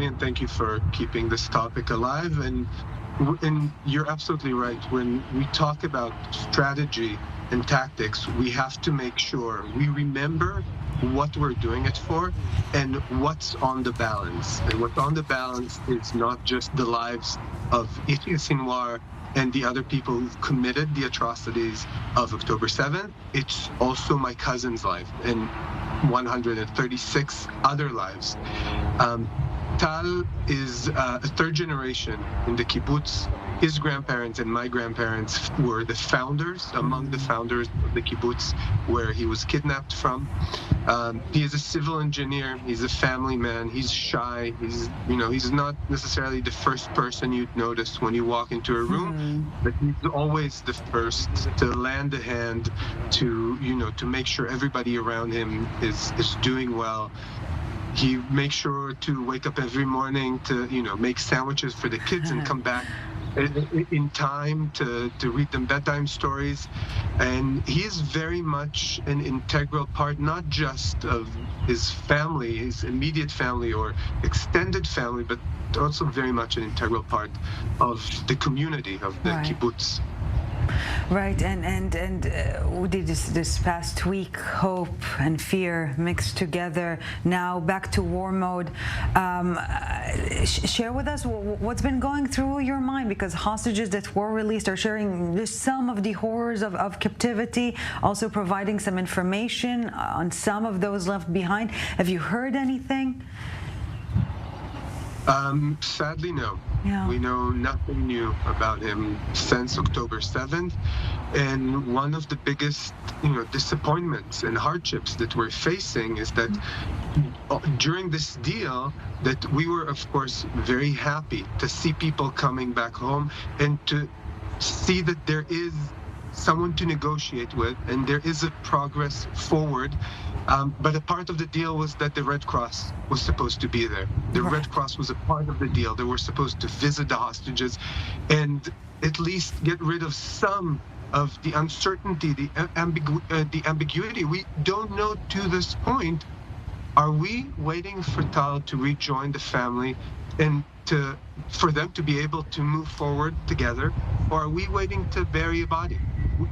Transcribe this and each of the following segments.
Haimi, and thank you for keeping this topic alive. And you're absolutely right. When we talk about strategy and tactics, we have to make sure we remember what we're doing it for and what's on the balance. And what's on the balance is not just the lives of Yahya Sinwar and the other people who've committed the atrocities of October 7th. It's also my cousin's life and 136 other lives. Tal is a third generation in the kibbutz. His grandparents and my grandparents were the founders, among the founders of the kibbutz where he was kidnapped from. He is a civil engineer. He's a family man. He's shy. He's not necessarily the first person you'd notice when you walk into a room, but he's always the first to lend a hand to make sure everybody around him is doing well. He makes sure to wake up every morning to, make sandwiches for the kids and come back in time to read them bedtime stories. And he is very much an integral part, not just of his family, his immediate family or extended family, but also very much an integral part of the community of the kibbutz. Right, and Udi, this past week, hope and fear mixed together. Now back to war mode. Share with us what's been going through your mind, because hostages that were released are sharing just some of the horrors of captivity, also providing some information on some of those left behind. Have you heard anything? Sadly, no. Yeah. We know nothing new about him since October 7th. And one of the biggest, disappointments and hardships that we're facing is that during this deal, that we were, of course, very happy to see people coming back home and to see that there is someone to negotiate with and there is a progress forward. But a part of the deal was that the Red Cross was supposed to be there. The Red Cross was a part of the deal. They were supposed to visit the hostages and at least get rid of some of the uncertainty, the ambiguity. We don't know to this point. Are we waiting for Tal to rejoin the family and for them to be able to move forward together? Or are we waiting to bury a body?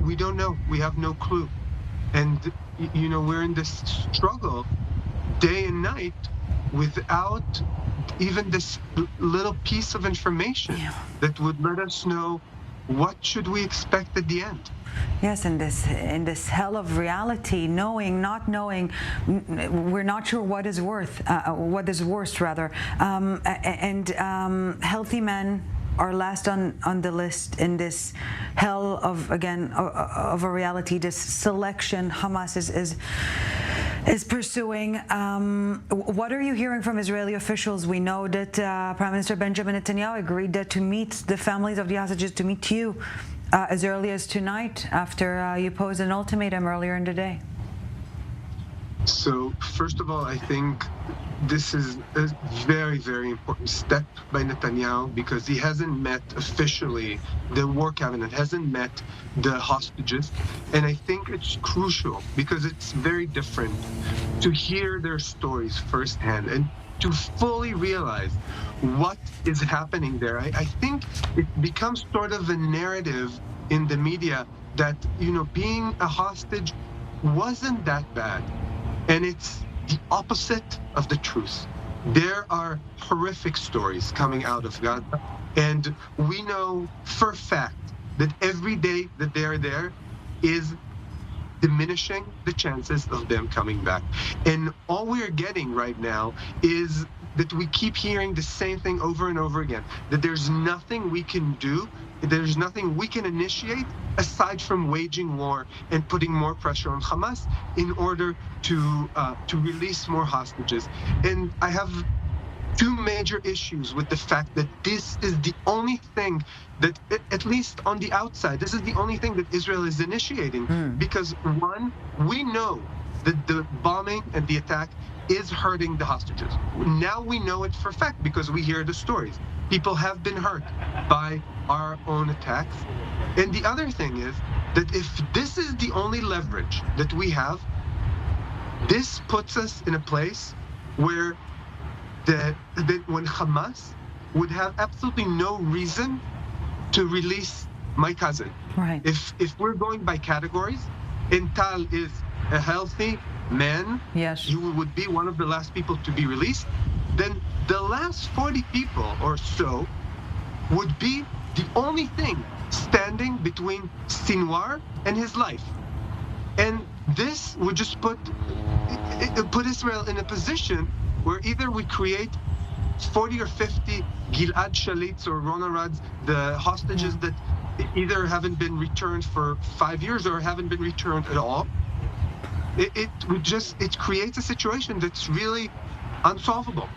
We don't know. We have no clue. And we're in this struggle day and night without even this little piece of information that would let us know what should we expect at the end. Yes, in this hell of reality, not knowing, we're not sure what is worst, rather. Healthy men are last on the list in this hell of a reality, this selection Hamas is pursuing. What are you hearing from Israeli officials? We know that Prime Minister Benjamin Netanyahu agreed to meet the families of the hostages, to meet you as early as tonight after you posed an ultimatum earlier in the day. So first of all, I think this is a very, very important step by Netanyahu because he hasn't met officially, the war cabinet hasn't met the hostages. And I think it's crucial because it's very different to hear their stories firsthand and to fully realize what is happening there. I think it becomes sort of a narrative in the media that, being a hostage wasn't that bad. And it's the opposite of the truth. There are horrific stories coming out of Gaza, and we know for a fact that every day that they are there is diminishing the chances of them coming back. And all we're getting right now is that we keep hearing the same thing over and over again, that there's nothing we can do, there's nothing we can initiate aside from waging war and putting more pressure on Hamas in order to release more hostages. And I have two major issues with the fact that this is the only thing that, at least on the outside, this is the only thing that Israel is initiating. Because one, we know that the bombing and the attack is hurting the hostages. Now we know it for a fact because we hear the stories. People have been hurt by our own attacks. And the other thing is that if this is the only leverage that we have, this puts us in a place where that when Hamas would have absolutely no reason to release my cousin. Right. If we're going by categories, and Tal is a healthy man, Yes. you would be one of the last people to be released, then the last 40 people or so would be the only thing standing between Sinwar and his life. And this would just put Israel in a position where either we create 40 or 50 Gilad Shalits or Ron Arad's, the hostages that either haven't been returned for 5 years or haven't been returned at all. It creates a situation that's really unsolvable.